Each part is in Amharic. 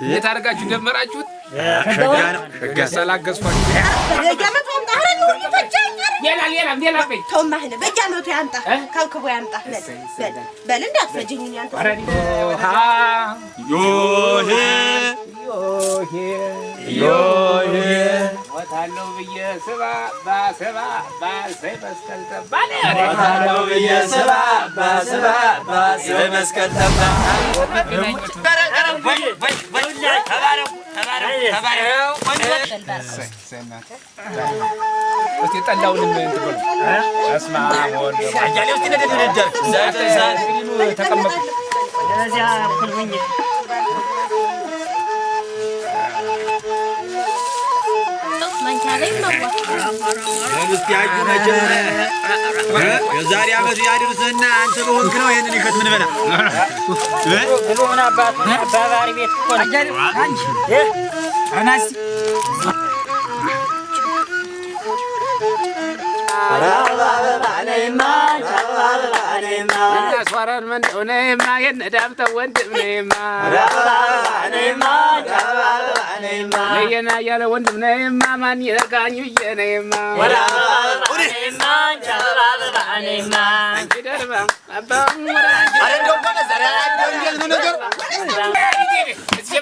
የታረጋችሁ ደመራችሁት ሰላገስፋችሁ ሌላ ተውማህነ በጃመቱ ያምጣ ከልክቦ ያምጣ በል እንዳትፈጅኝ ያንተ ዮሄ ወታለው ብዬ ሰባ ባሰይ መስቀል ተባለ ወታለው ብዬ ሰባ ባሰይ መስቀል ተባለ እስቲ ጠላውን እንትን በሉ እስማ ወንድ አጃሌው እስቲ ነደደደ ዛሬ ተቀመጡ ለዚያ ኩልኝ የዛሬ ዓመት ያድርስና አንተ በሆንክ ነው ይሄንን ይከት ምን በላ ብሎና ባባሪ ቤት እኮ ነው አንቺ አናሲ አራባባኔማ ቻባባኔማ እናስዋራን መንደውኔማ የነዳምተ ወንድምኔማ አራባባኔማ ቻባባኔማ ለየና ያለ ወንድምኔማ ማን ይረጋኝ ብዬኔማ አራባባኔማ ቻባባኔማ አንቺ ደርባ አባም ወራንቺ አረ እንደው በመዘራ እንደው ነው ነገር እዚህ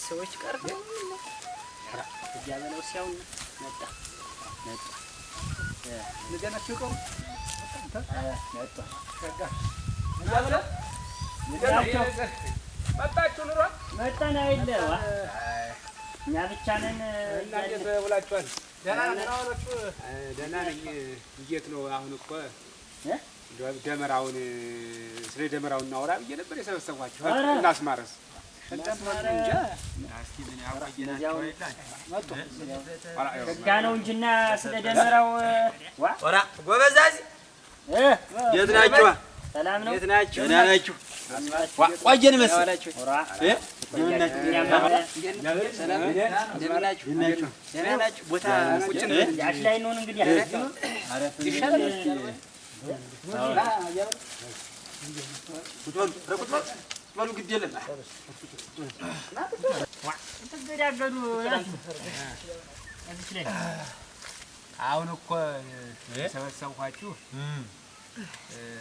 ሰዎች ቀርብ ያበለው ሲያውን መጣ ለገናችሁ ቆም መጣ መጣችሁ ኑሮ መጣና አይደለ እኛ ብቻ ነን እናንተ ብላችኋል ደህና ናችሁ ደህና ነኝ እንዴት ነው አሁን እኮ ደመራውን ስለ ደመራውን እናወራ ብዬ ነበር የሰበሰብኳችሁ እናስማረስ ነው እንጂና ስለ ደመራው ወራ ጎበዛዚ የት ናችሁ? ሰላም ነው። የት ናችሁ? ደህና ናችሁ? ቆየን መሰላችሁ? ወራ ደህና ናችሁ? ቦታ ቁጭ ነው ያሽ ላይ ነው እንግዲህ አረፍ ይሻላል። በሉ ግድ የለም ተገዳገዱ አሁን እኮ ሰበሰብኳችሁ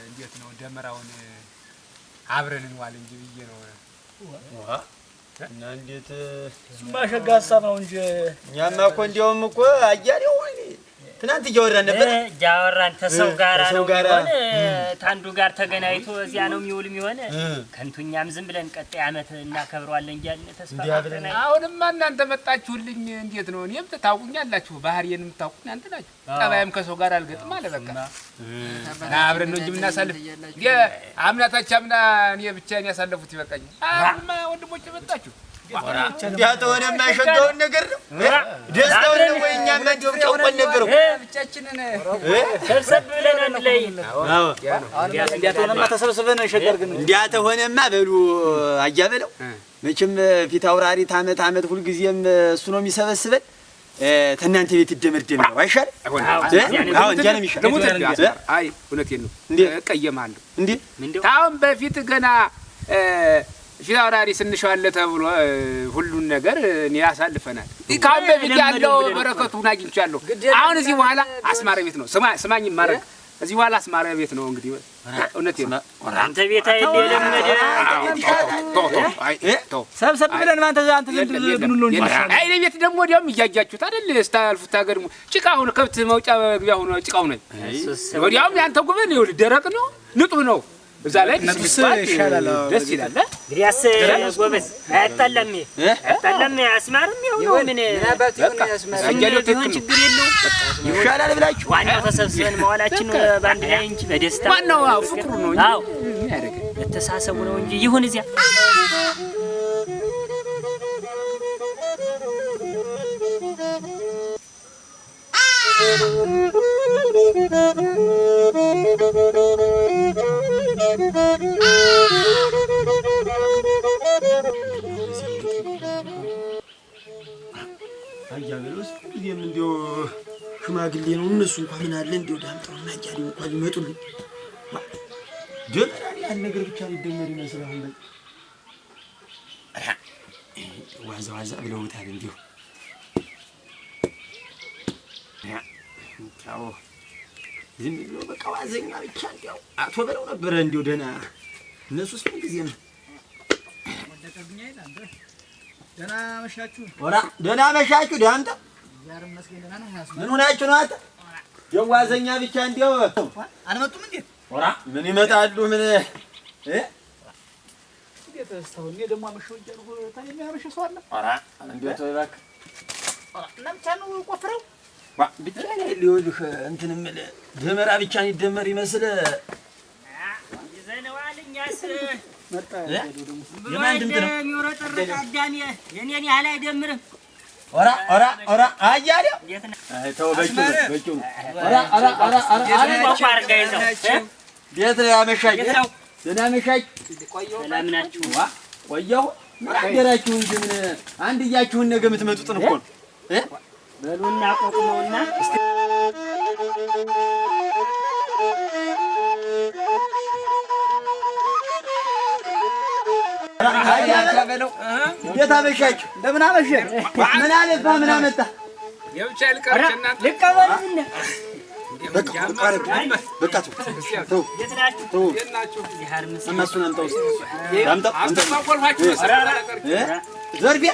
እንዴት ነው ደመራውን አብረን እንዋል እንጂ ብዬ ነው እና እንዴት ማሸጋ ሀሳብ ነው እንጂ እኛማ እኮ እንዲያውም እኮ አያሌው ትናንት እያወራን ነበር እያወራን ተሰው ጋር ነው ቢሆን ታንዱ ጋር ተገናኝቶ እዚያ ነው የሚውል የሚሆን ከንቱኛም ዝም ብለን ቀጣይ ዓመት እናከብረዋለን እንጂ ተስፋ አሁንማ እናንተ መጣችሁልኝ እንዴት ነው እኔም ታውቁኛላችሁ ባህሪዬንም ታውቁኝ እናንተ ናችሁ ጠባይም ከሰው ጋር አልገጥም አለ በቃ አብረን ነው እንጂ የምናሳልፍ አምናታች አምና እኔ ብቻዬን ያሳለፉት ይበቃኛል አሁንማ ወንድሞቼ መጣችሁ እንዲያተሆነ የማይሸጋውን ነገር ነው ደስታውን ነው ወይ እኛም እንደው ጨውቆን ነገር ነው ብቻችንን ሰብሰብ ብለን አንድ ላይ አዎ እንዲያተሆነማ ተሰብስበን ሸገር ግን እንዲያተሆነማ በሉ አያበለው መቼም ፊት አውራሪ ታመት ሁሉ ጊዜም እሱ ነው የሚሰበስበን ተናንተ ቤት ይደመርደም ነው አይሻል አሁን ጃንም ይሻል አይ እውነቴን ነው እቀየማለሁ እንዴ ታውን በፊት ገና ፊታውራሪ ስንሻለ ተብሎ ሁሉን ነገር እኔ ያሳልፈናል ካም በፊት ያለው በረከቱን አግኝቻለሁ አሁን እዚህ በኋላ አስማረ ቤት ነው ስማኝ ማረግ እዚህ በኋላ አስማረ ቤት ነው እንግዲህ እውነቴን ነው አንተ ቤት አይደለም ቶ ሰብሰብ ብለን አንተ ዘንድ ግኑሎ እንጂ አይ ቤት ደግሞ ወዲያውም እያያችሁት አይደል ስታልፉት ታገርሙ ጭቃ ሆነ ከብት መውጫ መግቢያ ሆነ ጭቃው ነው ወዲያውም ያንተ ጉበን ይኸውልህ ደረቅ ነው ንጡህ ነው እዛ ላይ ይሻላል ደስ ይላል ግሪያስ ጎበዝ አያጣለም አስማርም ነው ምን አያሌው ትክክል ችግር የለው ይሻላል ብላችሁ ዋናው ተሰብስበን መዋላችን ባንድ ላይ እንጂ በደስታ ዋናው ፍቅሩ ነው እንጂ አዎ ተሳሰቡ ነው እንጂ ይሁን እዚያ ሽማግሌ ነው። እነሱ እንኳን ምን አለ እንደው ዳምጠውና እያሉ እንኳን ቢመጡልኝ ደመራ ያን ነገር ብቻ ሊደመር ይመስላል። አሁን ዋዛ ዋዛ ብለውታል እንዲሁ ታው ዝም ብሎ በቃ ዋዘኛ ብቻ እንዲያው አቶ በለው ነበር እንዲሁ ደህና እነሱስ ምን ጊዜ ነው ወደቀብኛ ይላል። ደህና መሻችሁ ወራ ደህና መሻችሁ ዳምጣ ዛሬ መስገን ደህና ነው። ምን ሆናችሁ ነው አንተ የዋዘኛ ብቻ እንዲያው አልመጡም እንዴ? ወራ ምን ይመጣሉ? ምን እንዴት ተስተው እኔ ደግሞ አመሸው እያልኩ ታዲያ የሚያመሽ ሰው አለ? ወራ እንዴት ወይ እባክህ ወራ እናንተ ነው ቆፍረው ብቻ ላይ ሊወዱህ እንትን ምን ደመራ ብቻ ይደመር ይመስል ይዘነዋልኛስ መጣ የማን ድምፅ ነው የሚወረጠር አዳሚ የኔን ያህል አይደምርም። ኦራ ኦራ ኦራ አያሌው አይ ተው በጩ ኦራ ኦራ ኦራ ኦራ አርጋ ይዘው ቤት ያመሻኝ ደህና መሻኝ ሰላም ናችሁ? ቆየሁ ምን አገራችሁ እንጂ ምን አንድ እያችሁን ነገ የምትመጡትን እኮ ነው በሉና ቆቁመውና አያበለው እንዴት አመሻችሁ? እንደምን አመሸ? ምን አለፋ ምን አመጣ? የብቻ ልቀርና ልቀበልና በቃ በቃ ተው የናችሁ እነሱን አምጣው አምጣው አስተፋቆልፋችሁ ዘርቢያ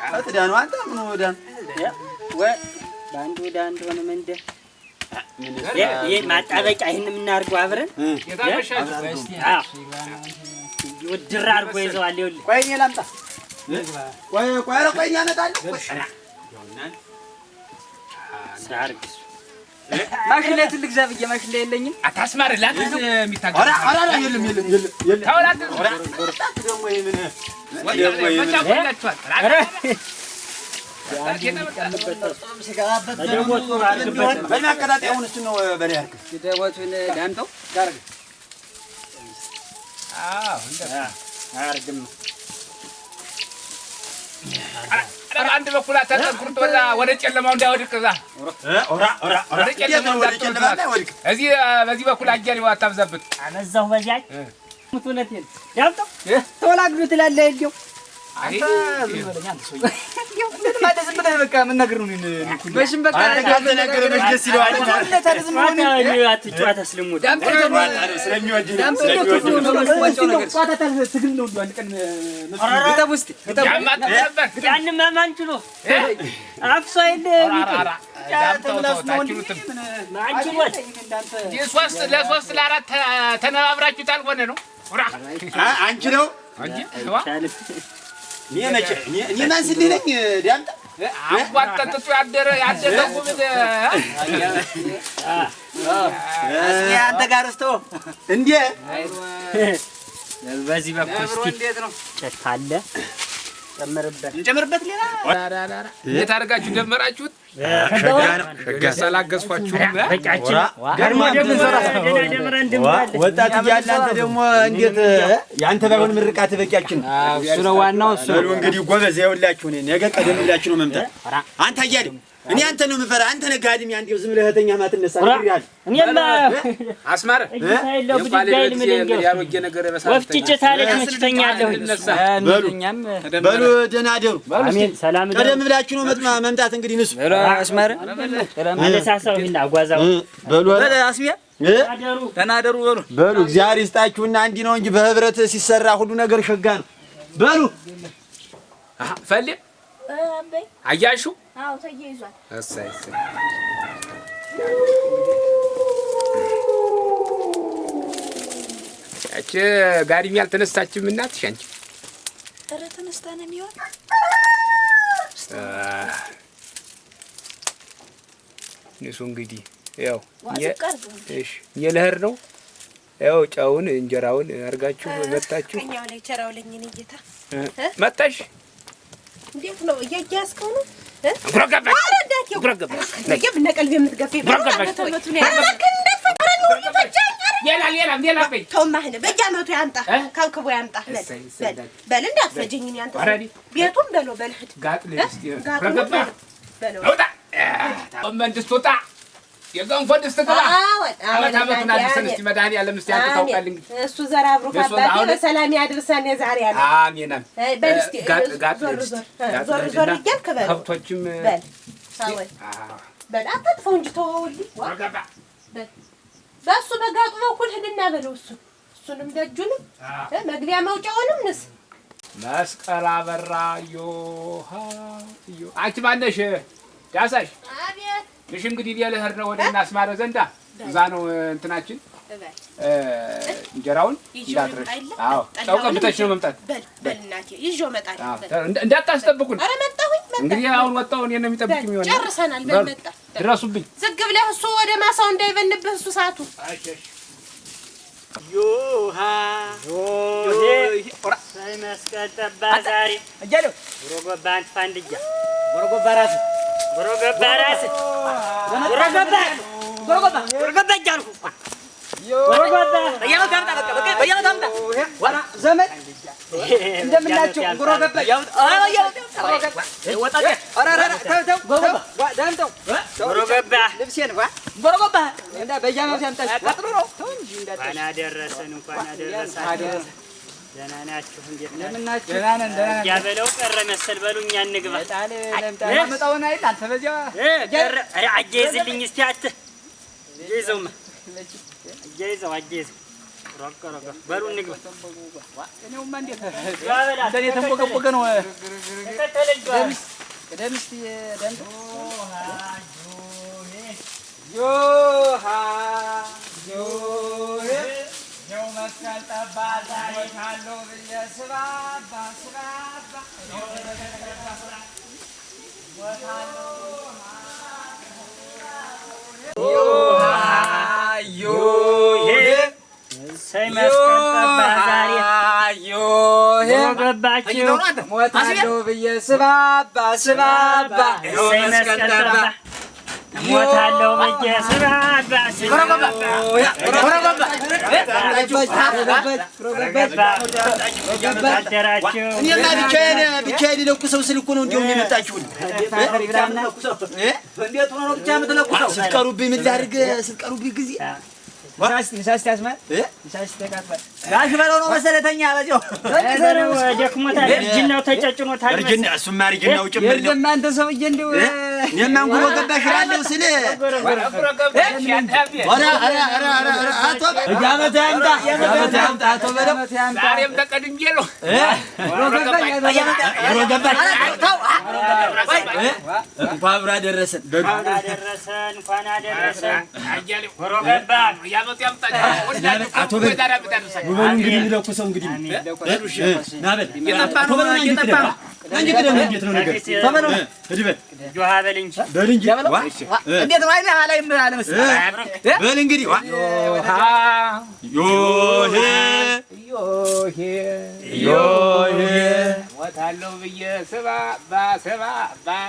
አጥዳ ነው አንተ ምን ወዳን ወይ ባንዱ ዳንዱ ሆነ መንደ ይሄ ማጣበቂያ ይሄን የምናርገው አብረን የታመሻችሁ ወድራ አርጎ ይዘዋል። ይኸውልህ ቆይ እኔ ላምጣ ቆይ ያመጣል ሳርግስ ማሽን ላይ ትልቅ ዛብዬ ማሽን ላይ የለኝም። አታስማርላት የሚታገል ኧረ የለም ታውላት ደግሞ ይሄን ወጣ ቆላችኋል በማቀጣጣያውን እሱ ነው በሬ ያርክ ደወቱን ዳምጠው ጋር አርግም አንድ በኩል አታጠንቁርጥ ወደ ጨለማው እንዳይወድቅ እዛ ወደ ጨለማው እንዳይወድቅ እዚህ በዚህ በኩል አያሌው አታብዛበት። አመዛሁ በዚያች ሙቱነቴን ዳምጠው ተወላግዱ ትላለህ እንዴው አንተ ዝም በለኝ አንተ ሰውዬ እንዴት ማለት ዝም ብለህ በቃ ምን ነገር ነው እንኩኝ በሽም በቃ ነገር ነው ደስ ይለዋል ነው አትጫወት አስልሙ ዳምጠው ስለሚወድ ትግል ነው አንድ ቀን ግጠብ ውስጥ ግጠብ ያንን ማን ችሎ አፍሶ አይደ ለሶስት ለአራት ተነባብራችሁ ታልሆነ ነው አንቺ ነው እኔ ማን ስለኝ ዳምጣ አዋጣጥጡ ያደረ ጉብድ እስኪ አንተ ጋር እስቶ እንዴ በዚህ በኩል እስቲ እንዴት ነው ጨካለ እንጨምርበት ሌላ እንዴት አድርጋችሁ ደመራችሁት? ሸጋ ሳላገዝኳችሁ በቃችን ገርሞ ወጣት እያለ አንተ ደግሞ እንዴት ያንተ ባይሆን ምርቃት በቂያችን እሱ ነው ዋናው እሱ እንግዲህ ጎበዝ ይኸውላችሁ ነገ ቀደም ብላችሁ ነው መምጣት አንተ እያለሁ እኔ አንተ ነው የምፈራ አንተ ነህ ጋድም አንዴው ዝም ብለህ እህተኛ ማትነሳ ይላል እኔማ አስማረ ይሄው ብድጋይል ምን ያሮጌ ነገር በሳት ወፍጭጭ ታለች ምትተኛለሁ በሉ ደህና ደሩ አሜን ሰላም ቀደም ብላችሁ ነው መምጣት እንግዲህ ንሱ አስማረ አለሳሳው እና ጓዛው በሉ አስሚያ ተናደሩ በሉ እግዚአብሔር ይስጣችሁና እንዲህ ነው እንጂ በህብረት ሲሰራ ሁሉ ነገር ሸጋ ነው በሉ ፈሌ አያሹ አዎ ተያይዟል። እሰይ ያቺ ጋሪም ያልተነሳችም እናትሽ አንቺ ኧረ ተነስታ ነው የሚሆን እሱ እንግዲህ ያው እሺ የለህር ነው ያው ጫውን እንጀራውን አርጋችሁ መጣችሁ ከኛው ላይ ቸራው ለኝ ነው ጌታ መጣሽ እንዴት ነው እያያስከው ነው ጉረገባ ጉረገባ ለየብነ ቀልብ የምትገፈ በተመቱ ነው ሌላ በይ ተውማህነ በጃመቱ ያንጣ ካልክቦ ያንጣ በል እንዳትፈጀኝ ያንጣ ቤቱም በለው በልህድ ጋጥ ለስቲ ጉረገባ በለው መንግስት ወጣ የገንፎ ድስት ግባ አመታመቱን አድርሰን እስቲ መድኃኒዓለም እስቲ አንተ ታውቃለህ እንግዲህ እሱ ዘራብሩ ካባቴ በሰላም ያድርሰን የዛሬ ያለ አሜን በል እስቲ ዞር ዞር እያልክ በል ከብቶችም በል ሳወይ በል አታጥፈው እንጂ ተወውልኝ በል በእሱ በጋጡ በኩል ሂድና በለው እሱንም ደጁንም መግቢያ መውጫውንም ንስ መስቀል አበራ ዮሃ አንቺ ማነሽ ዳሳሽ አቤት እሺ እንግዲህ ልሄድ ነው ወደ እናስማረ ዘንዳ እዛ ነው እንትናችን እንጀራውን እንዳትረሽ አዎ ጠውቀብተሽ ነው መምጣት በል እናቴ ይዤው እመጣለሁ እንዳታስጠብቁን ኧረ መጣሁኝ እንግዲህ አሁን ወጣሁ እኔን ነው የሚጠብቅ የሚሆነው ጨርሰናል በል መጣ ድረሱብኝ ዝግ ብለህ እሱ ወደ ማሳው እንዳይበንብህ እሱ ሰዓቱ ዮሃ ሳይ መስቀል ጠባ ዛሬ አጃለው ወረጎባ አንተ ፋንድያ ወረጎባ ራስ ወረጎባ ራስ ወረጎባ ጃልኩ ወረጎባ በያው ታምጣ በቃ በያው ታምጣ ወራ ዘመድ እንደምናችሁ ወረጎባ ያው ወረጎባ ወጣ አራራ ተው ዳምጠው ወረጎባ ልብሴን ወረጎባ እንዳ በያው ታምጣ አጥሩ ነው እንጂ እንዳታሽ እንኳን አደረሰን እንኳን አደረሰን ደህና ናችሁ እንዴት ናችሁ ደህና ነን ያበለው ቀረ መሰል በሉኛ እንግባ ጣለ ለምጣ መጣውና አይደል አንተ በዚያ ቀረ አጄዝልኝ እስቲ አት ይዘውማ አጄዘው ሮቅ በሉ እንግባ እኔውማ እንዴት ያበላ እንደኔ ተንቦቀቦቀ ነው ተከተለልኝ ደምስ ደም ዮሃ ነው መስቀል ጠባ ዛሬ ካለው ብዬ ስባባ ሳይ መስቀል ጠባ ዛሬ ገባችሁ ሞታለሁ ብዬ ስባባ ሳይ መስቀል ጠባ ሞታለሁ ብዬ ስባባ አደራችሁ እኔማ ብቻዬን ልለኩሰው ስል እኮ ነው እንዲያውም የመጣችሁን እንዴት ሆኖ ነው ብቻ የምትለኩሰው ስትቀሩብኝ ምን ላድርግ ስትቀሩብኝ ጊዜ ንሳስቲ ያስማል ንሳስቲ ተቃጥሏል ጋሽ በለው ነው መሰለተኛ በዚያው ደክሞታል እርጅናው ተጨጭኖታል እርጅና እሱማ እርጅናው ጭምር ነው እናንተ ሰውዬ እንደው እኔማ እንኩሮ ገባሽ እላለሁ ስል አቶ ያመታ ያምጣ አቶ በለው ዛሬም ተቀድሜ ነው እንኳን አብራ ደረሰን እንኳን አደረሰን አያሌው ወሮ ገባ አቶ በለው እንግዲህ የሚለኩሰው እንግዲህ ናበል እየጠባ ነው እንጂ ቅደም እንዴት ነው ነገር ተበለው እድበል ጆሃ በል እንጂ እንዴት ነው አይነህ አላይም አለ መሰለኝ በል እንግዲህ ዮሄ ሞታለሁ ብዬ ስባባ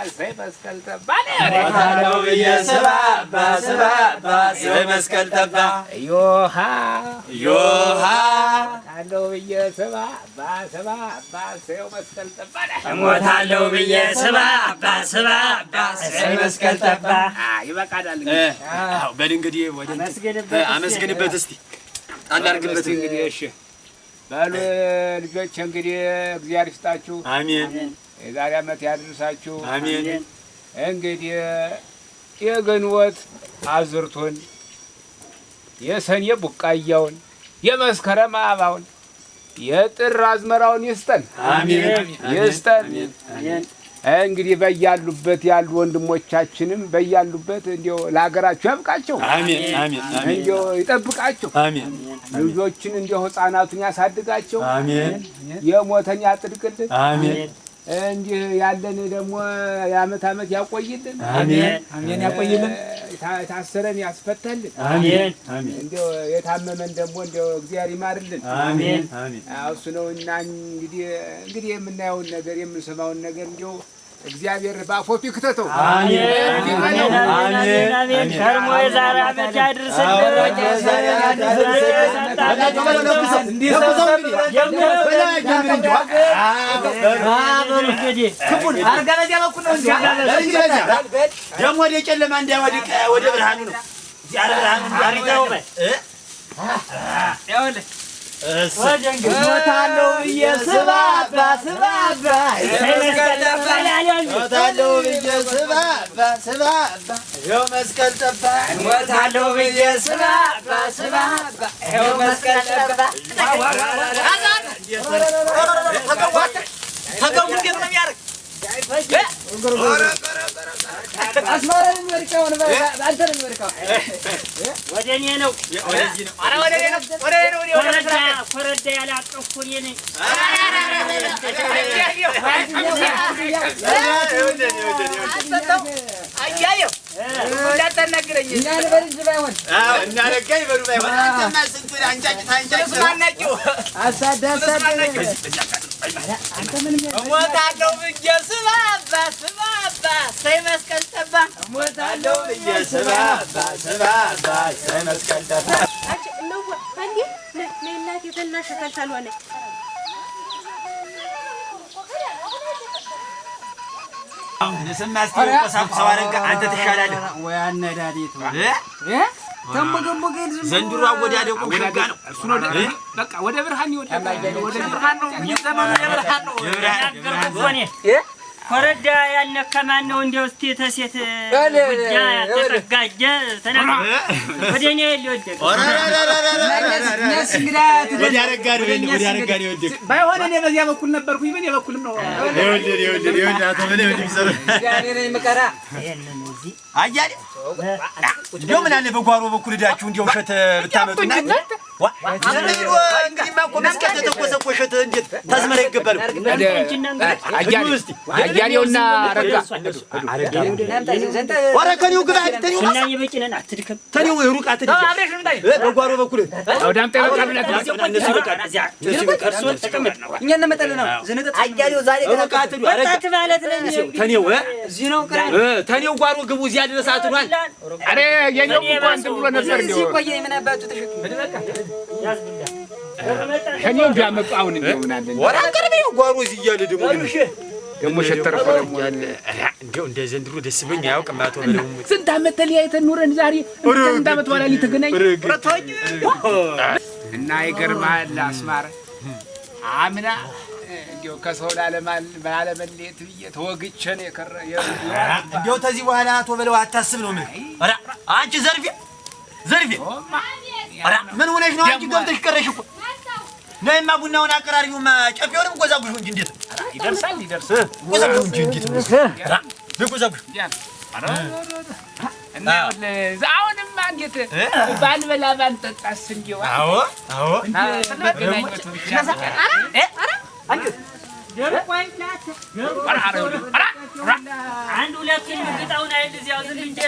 ሳይ መስቀል ጠባ ሞታለሁ ብዬ ስባባ ሳይ መስቀል ጠባ ዮሃ ሞታለሁ ብዬ ስባባ ሳይ መስቀል ጠባ ሞታለሁ ብዬ ስባባ ሳይ መስቀል ጠባ ይበቃዳል አዎ በል እንግዲህ ወደ አመስግንበት እስቲ ጣል አድርግበት እንግዲህ እሺ በሉ ልጆች እንግዲህ እግዚአብሔር ይስጣችሁ አሜን የዛሬ ዓመት ያድርሳችሁ አሜን እንግዲህ የግንቦት አዝርቱን የሰኔ ቡቃያውን የመስከረም አበባውን የጥር አዝመራውን ይስጠን አሜን ይስጠን እንግዲህ በያሉበት ያሉ ወንድሞቻችንም በያሉበት እንዲያው ለሀገራቸው ያብቃቸው አሜን አሜን እንዲያው ይጠብቃቸው አሜን ልጆችን እንዲያው ሕፃናቱን ያሳድጋቸው አሜን የሞተን ያጥድቅልን አሜን እንዲህ ያለን ደግሞ የዓመት ዓመት ያቆይልን አሜን አሜን ያቆይልን ታሰረን ያስፈታልን አሜን አሜን እንዲያው የታመመን ደግሞ እንዲያው እግዚአብሔር ይማርልን አሜን አሜን እሱ ነውና እንግዲህ የምናየውን ነገር የምንሰማውን ነገር እንዲያው እግዚአብሔር ባፎቱ ይክተተው። አሜን። ከርሞ የዛሬ ዓመት ያድርስልን። ደግሞ ወደ ጨለማ እንዳይወድቅ ወደ ብርሃኑ ነው። ሞታለሁ ብዬ ስባባ ይኸው መስቀል ጠባ። ሞታለሁ ብዬ ስባባ ይኸው መስቀል ጠባ። ተገቡ እንዴት ነው የሚያደርግ? አስማራን ወርቀው ነው አንተ ነው ወርቀው ወደ እኔ ነው። ወደዚህ ነው። ኧረ ወደ እኔ ነው። ወደ እኔ ነው። ኮረዳ ያላቀፍኩ እኔ ነኝ። አያየው እንዳታናግረኝ እኛን በልጅ ባይሆን እናረጋኝ በሉ ባይሆን አንተማ ስንቱን አንጫጭ ማናቸው አሳዳ አንተ ምንም ሞታለሁ ብዬ ስባባ ሰይ መስቀል ጠባ። ሞታለሁ ብዬ ስባባ ሰይ መስቀል ጠባ። አንቺ ነው አንዴ ለእናቴ ተናሽ ካልታልሆነ ንስማስቲ ቆሳቁሰው አረጋ አንተ ትሻላለህ ወይ አነዳዴት ተንቦገቦገ ዘንድሮ አወዳደቁ ሸጋ ነው። እሱ ነው በቃ ወደ ብርሃን ይወጣል። ወደ ብርሃን ነው ዘመኑ የብርሃን ነው። ያገርኩ እኔ ኮረዳ ያልነካ ማን ነው? እንደው እስቲ ተሴት ጉጃ ተጠጋጀ ተናገ ወደ እኔ ሊወደቅ ወደ አረጋሪ ወደቅ ባይሆን እኔ በዚያ በኩል ነበርኩኝ። በእኔ በኩልም ነው ይወልድ አቶ ምን ይሰሩ እግዚአብሔር ይመከራ ይሄንን እዚህ አያሌ እንደው ምን አለ በጓሮ በኩል ሄዳችሁ እንደው እሸት ብታመጡና እንግዲህ እኮ መስቀል ተተኮሰ እኮ እሸት እንዴት ታዝመራ ይገባል። አያሌውና አረጋ ኧረ ከእኔው ግባ ስናኝ በቂነን አትድከም። ተኔው ሩቅ አትድከም። በጓሮ በኩል ወዳምጣ ይወጣሉ። እነሱ ይበቃል። እኛ እንመጣለን ነው ዝንጠት አያሌው ዛሬ ሩቅ አትዱ ወጣት ማለት ነኝ። ተኔው እዚህ ነው ቅራ ተኔው ጓሮ ግቡ እዚያ ድረስ አትዷል። አሬ የኔው እንኳን ዝም ብሎ ነበር እዚህ ቆየ ምን አባቱ ተሸክም ከኔው ቢያመጡ አሁን እንደው ምን አለ ወራ ቀርቤው ጓሮ እዚህ እያለ ደግሞ ሸተረፈ ደግሞ እንደው እንደ ዘንድሮ ደስ ብሎኝ አያውቅም። አቶ በለው ስንት ዓመት ተለያይተን ኑረን ዛሬ ስንት ዓመት በኋላ ሊተገናኝ እና ይገርምሃል አስማረ አምና እንደው ከሰው ላለመለየት ብዬ ተወግቼ ነው የከረ እንደው ተዚህ በኋላ አቶ በለው አታስብ ነው ምን ኧረ አንቺ ዘርፌ ኧረ ምን ሆነሽ ነው አንቺ ገብተሽ ቀረሽ እኮ ነይማ ቡናውን አቀራሪውማ ጨፌውንም ጎዛጉሽ እንጂ እንዴት ይደርሳል ጎዛጉሽ እንጂ እንዴት ነው ኧረ ጎዛጉሽ እና አሁንማ እንዴት ባልበላ ባልጠጣስ እንደው አዎ ስለተገናኘት ብቻ አንድ ሁለት ምግጣውን አይል እዚያው ዝም እንጂ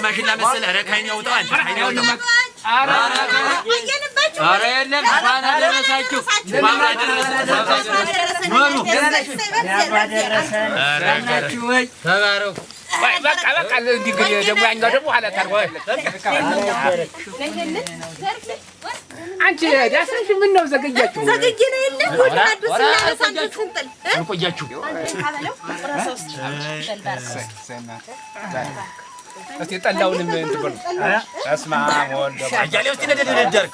ማሽላ መሰለህ። ኧረ ከእኔ አውጣው አንተ ከእኔ አውጣው። ኧረ የለም እንኳን አደረሳችሁ ተባረኩ። በቃ እንግዲህ ደግሞ ያኛው ደግሞ ኋላ ታርጓለች። አንቺ ዳስሽ ምን ነው ዘገያችሁ? ዘገየነ የለ ወደ አዲስ ያለሳንት ስንጥል ቆያችሁ እስቲ ጠላውንም እንትበሉ በስመ አብ ወወልድ አያሌው እስቲ ነደደደርክ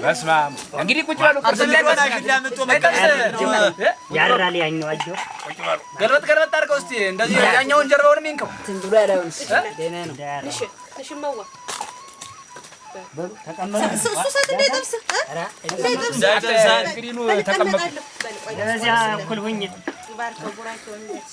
በስመ አብ እንግዲህ ቁጭ በሉ። ቁርስ እንደሆነ አሽላ መጥቶ መቀበል ያራል ያኛው አጆ ገርበት አድርገው እስቲ እንደዚህ ያኛውን ጀርባውን ሚንከው ዝም ብሎ ያላውንስ ደህና ነው። እሺ ተሽመዋ በሉ ተቀመጡ። እሱ ሰት እንደጥብስ እንግዲህ ኑ ተቀመጡ። ለዚያ እኩል ሁኝ ባርከው ጉራቸው እንደስ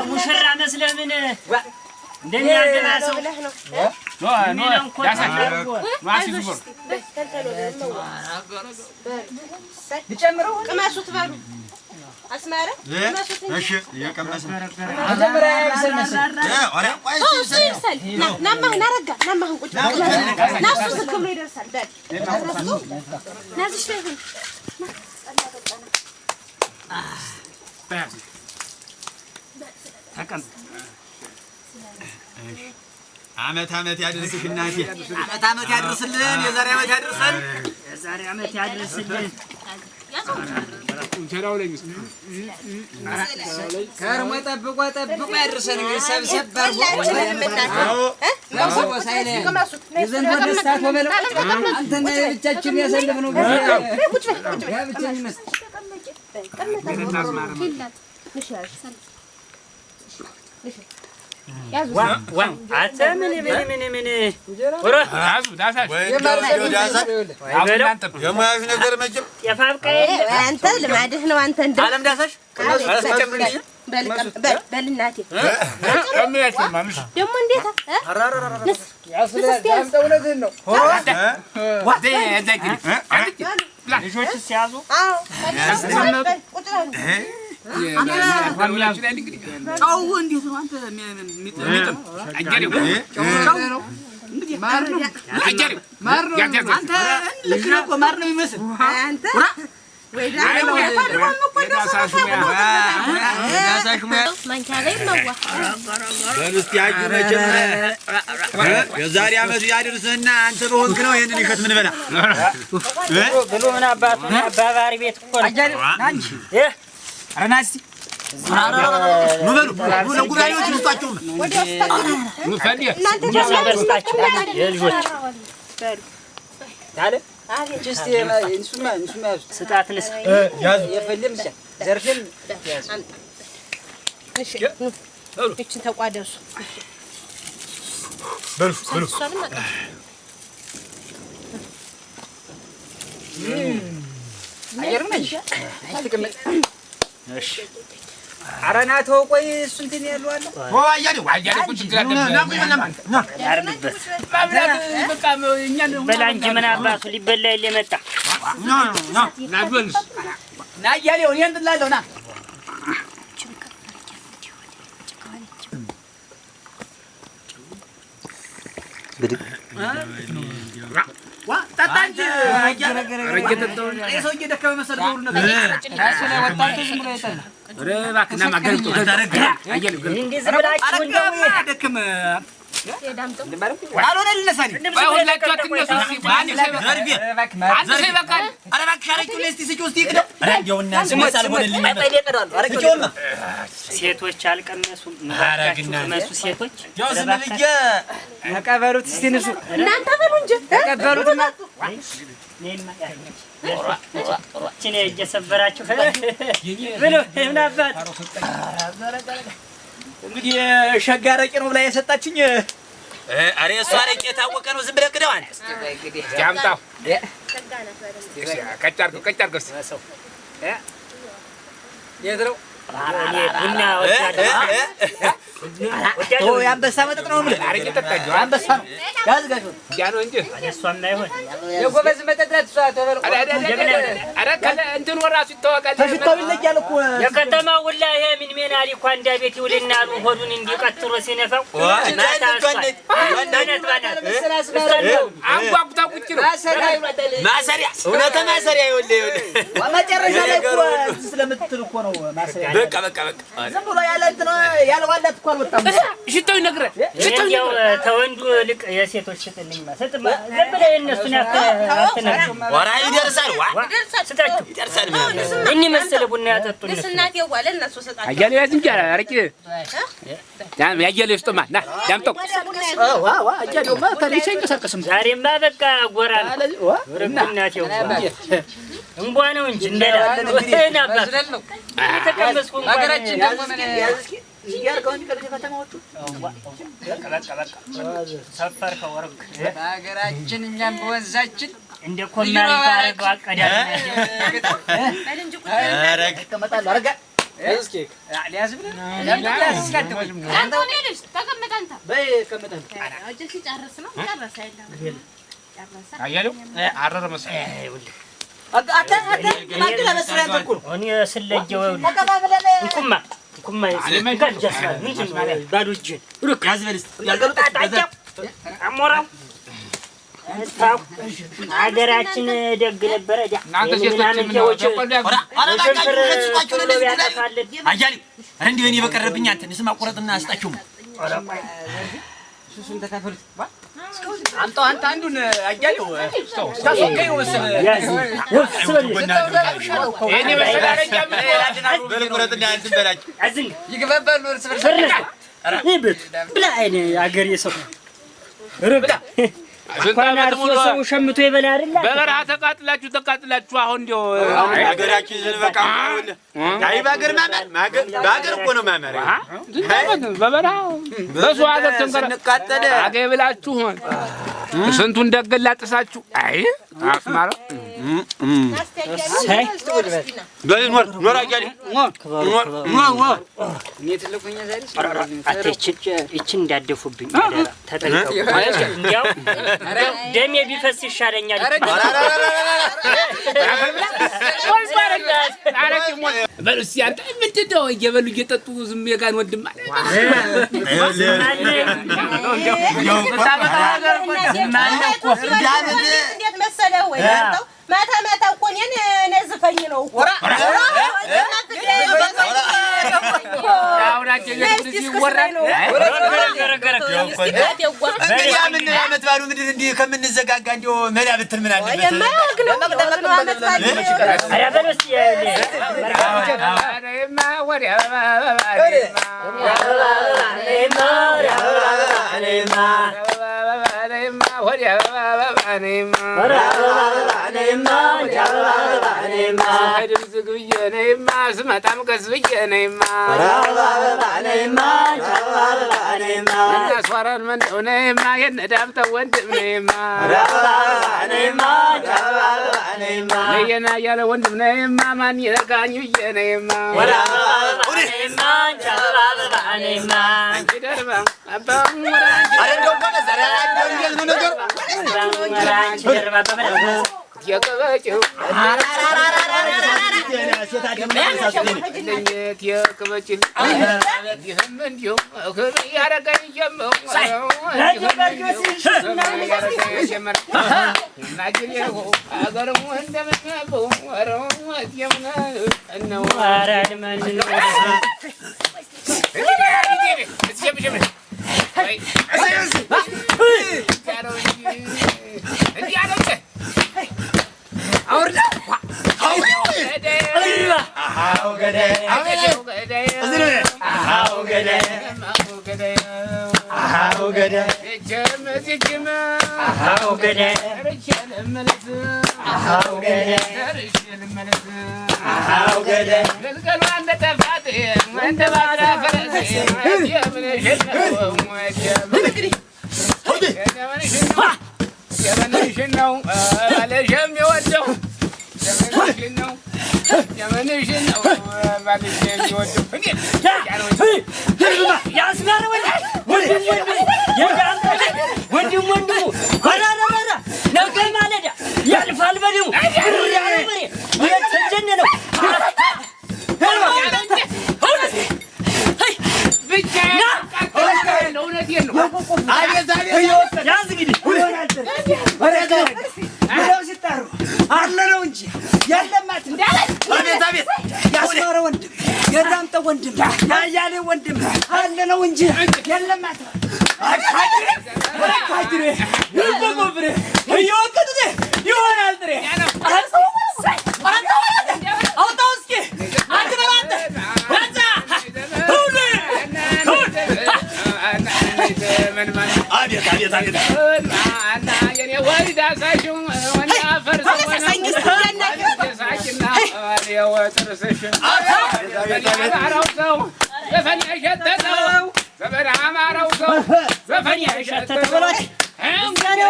ሙሽራ መስለህ ምን እንደኔ ያገና ሰው ልጨምረው ቅመሱት በሉ አስማረ እሺ እየቀመስን መጀመሪያ ይብሰል መሰል ናማህን አረጋ ናማህን ቁጭ ናሱ ዝም ብሎ ይደርሳል በል ናዝሽ ላይ ሁን ተቀም አመት ያድርስሽ እናቴ አመት ያድርስልን የዛሬ አመት ያድርሰን የዛሬ አመት ያድርስልን እንጀራው ላይ ከርሞ ጠብቆ ያድርሰን እንግዲህ ሰብሰብ አድርጎ የዘንድሮ ደስታ ተበለው አንተና ብቻችን ያሳለፍነው ጊዜ ያ ብቻ ይመስል አንተ ምን ወራ አዙ ዳሳሽ የሙያሽ ነገር መቼም የፋብቀይ አንተ ልማድህ ነው አንተ እንደ አለም ዳሳሽ በልናቴ ከሚያስማምሽ ደግሞ እንዴት እውነትህን ነው ልጆች ሲያዙ ጫው እንዴት ነው አንተ ማር ነው አንተ ልክ ነው እኮ ማር ነው የሚመስል አንተ ማንኪያ ላይ መዋ በልስቲ አጂ መቼም የዛሬ አመት ያድርስህና አንተ በወንክ ነው ይሄንን ይከት ምን በላ ብሎ ምን አባቱ አባባሪ ቤት እኮ ነው ናንቺ አረናሲ ኑ በሉ ለጉባኤዎች ልስጣቸው ኑ ፈንዲ ያሰበስታችሁ የልጆች ታለ ጀስት እንሱማ ስጣትንስ ያዙ የፈልም ብቻ ዘርፍም እሺ እቺን ተቋደሱ በሉ አየር ነሽ አይተቀመጥ እሺ አረናቶ ቆይ እሱ እንትን ያለው አለ አያሌው ቁጭ ያርግበት በላ እንጂ ምን አባቱ ሊበላ የለ መጣ ና አያሌው እኔ እንትን እላለሁ ና ዋ ታታንጂ ሰውዬ ደከመ መሰል ሁሉ ነገር ራሱ ላይ ወጣቱ ዝም ብሎ ይጠላ እባክህና ማገርቶ አያሌው እንዴ ዝብላችሁ እንደው ደከመ ዳምጠው አልሆነ ልነሳኒ ሁላችሁ አትነሱ አንድ ሰው ይበቃል ኧረ እባክሽ አረቂው ለስቲ ስጪው እስቲ ይቅደው ኧረ እንደውና ስመት አልሆነልኝ አረቂውማ ሴቶች አልቀመሱም መሱ ሴቶች ያው ዝም ብዬ ተቀበሉት እስቲ ንሱ እናንተ በሉ እንጂ ተቀበሉትና ነይማ እቺ ነው እየሰበራችሁ ብሎ ምን አባት እንግዲህ ሸጋ አረቄ ነው ብላ የሰጣችኝ ኧረ እሷ አረቄ የታወቀ ነው ዝም ብለህ ቅደው አንተ ያምጣው ቀጭ አድርገው ሰው የት ነው ቡና ወጣ የአንበሳ መጠጥ ነው የምልህ አረቄ ጠጣችሁ አንበሳ ነው ጋዝ ጋዝ ያ ነው እንጂ እሷም አይሆን የጎበዝ መጠጥ ናት እሷ ተበለው ኧረ እንትኑ እራሱ ይታወቃል ተሽታው ይለያል እኮ የከተማ ሁላ ይሄ ምን ሜናሊ እኮ አንዳ ቤት ይውልና ሆዱን እንዲቀጥሮ ሲነፋው አንጓጉታ ቁጭ ነው ማሰሪያ እውነተ ማሰሪያ ይኸውልህ መጨረሻ ላይ እኮ ስለምትል እኮ ነው ማሰሪያ በቃ ዝም ብሎ ያለ እንትን ያልዋላት እኮ አልወጣም ሽታው ይነግረህ ያው ተወንዱ ልቅ የሴቶች ሽጥልኝ ማለት ዝም ብለህ እነሱን አትነግሩ ወራ ይደርሳል ስጣችሁ ይደርሳል እኔ መሰለ ቡና ያጠጡን እናቴ ዋለ እነሱ ሰጣቸው አያሌው ያዝ እንጂ አረቄ ያያሌው ስጦማ ና ዳምጠው አጃዶማ ታዲያ አይንቀሳቀስም ዛሬማ በቃ ጎራ እናቴው እንቧ ነው እንጂ እንደዳለን አባት ተቀመስኩ ሀገራችን ደግሞ ምን ያርገው እንጂ ከተማዎቹ በቃ ሰፈር ከወርቅ በሀገራችን እኛም በወንዛችን እንደ ኮማሪ ታረጋ አቀዳለ አረግ ተቀመጣለሁ አረጋ እስኪ ሊያዝ ብለህ አንተ ወዴልሽ ተቀመጥ አንተ በይ ከመጣን አጀ ሲጨርስ ነው ጨረሰ አይደለም አያሌው አረረ መሰለኝ አታ ማግላ መስሪያ ተኩል እኔ ስለየው እንኩማ ጋጃስ ምንድን ነው ባዶ እጅን ሩክ ያዝ በልስ ያልገሩት አሞራው ሀገራችን ደግ ነበረ ዳ እናንተ ሴቶች ምን ነው አያሌው እንዴ እኔ በቀረብኝ አንተ ንስማ ቆረጥና አስጣቸው እሱን ተካፈሉት አንተ አንዱን አያሌው ታሶከኝ ወስን እኔ በሰላረኛ ምን በልቆረጥና አንተ በላጭ አዝን ይገባባሉ እርስ በርስ ይበት ብላ አይኔ አገር የሰው ረብዳ ስንታመት ሙሉ ሰው ሸምቶ ይበላ አይደል በበረሃ ተቃጥላችሁ አሁን እንደው አገራችን ዘልበቃ አይ ባገር ማመር ባገር እኮ ነው ማመር በበረሃ በሱ አገር ተንቀጠለ አገር ብላችሁ ሆን ስንቱን ደገላ ጥሳችሁ አይ አስማራ ኖር አያሌው ኖር እኔ ትልቁኛ ዛሬ እቺ እንዳደፉብኝ ተጠንቀቁ እንዴው ደሜ ቢፈስ ይሻለኛል በሉስ ያንተ ምንድነው እየበሉ እየጠጡ ዝም የጋን ወንድም ማለት እንዴት መሰለህ ወይ አንተው ማታ እኮ እኔን ነዝፈኝ ነው እኮ አውራቸው ይወራል ምን አመት ባሉ ምድር እንዲህ ከምንዘጋጋ እንደው መላ ብትል ምን አለበት ስመጣም ቀስ ብዬ ነይማ እናስዋራን መንደው ነይማ የነዳምጠው ወንድም ነይማ ነየና ያለ ወንድም ነይማ ማን ይረጋኝ ብዬ ነይማ አንቺ ደርባ አባም የቀበጭው የቀበጭል ይህም እንዲሁ ያረገኝ ጀመው አገርሙ እንደምናበው እነው ወንድም ያያሌ ወንድም አለ ነው እንጂ የለም አታድሬ ይቆምብሬ ይወቀጥደ ይሆናል ድሬ አውጣው እስኪ አንተ በላንተ አንተ ሁሉ አቤት እና የኔ ወይዳ ሳሽው ወንዳ ፈርሶ ዘፈን የሸተተው ዘመን አማራው ሰው ዘፈን የሸተተው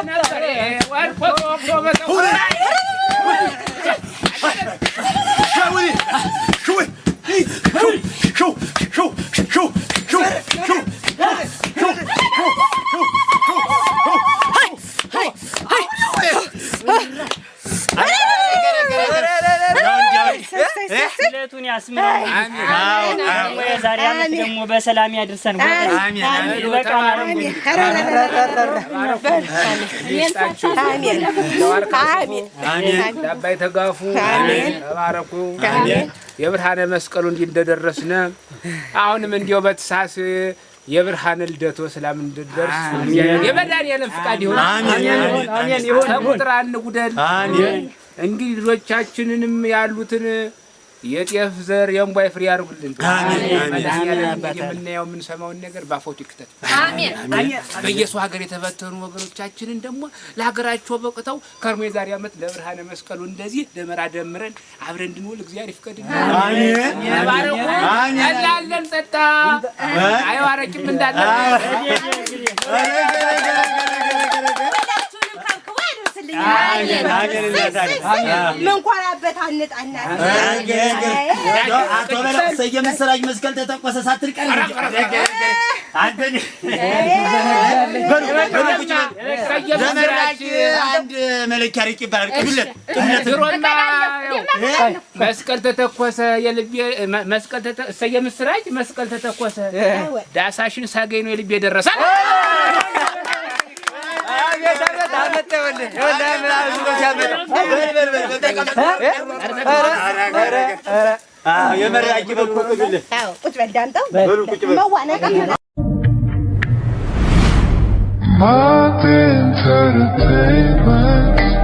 ነበር ወርቆ ወቅቶ በሰው ሹይ ስለቱን ያስምረው። አሜን። ዛሬ ዓመት ደግሞ በሰላም ያድርሰን። አሜን። ይበቃናል። አሜን። ዳባይ ተጋፉ። አሜን። ተባረኩ። አሜን። የብርሃነ መስቀሉ እንዲህ እንደደረስነ አሁንም እንዲያው በተሳስ የብርሃነ ልደቱ ሰላም እንድደርስ የመድኃኒዓለም ፍቃድ ይሁን። አሜን። ይሁን። ከቁጥር አንጉደል። አሜን። እንግዲህ ልጆቻችንንም ያሉትን የጤፍ ዘር የእምቧይ ፍሬ ያርጉልን። አሜን። የምናየው የምንሰማውን ነገር ባፎቱ ይክተት። አሜን። በየሰው ሀገር የተበተኑ ወገኖቻችንን ደግሞ ለሀገራቸው በቅተው ከርሞ የዛሬ ዓመት ለብርሃነ መስቀሉ እንደዚህ ደመራ ደምረን አብረን እንድንውል እግዚአብሔር ይፍቀድልን። አሜን። ባረኩ። ያላለን ጠጣ አይዋረጭም እንዳለ መንኳራበት አንጣና አቶ በለው ሰየምስራጅ መስቀል ተተቆሰ ሳትል ቀር ዘመራች አንድ መለኪያ ርቅ ይባላል። ቅዱለት መስቀል ተተኮሰ የልቤ መስቀል ሰየምስራጅ መስቀል ተተኮሰ ዳሳሽን ሳገኝ ነው የልቤ ደረሰ። የመራቂ በኩል ቁጭ በል ዳምጠው መዋነቀ Martin Entertainment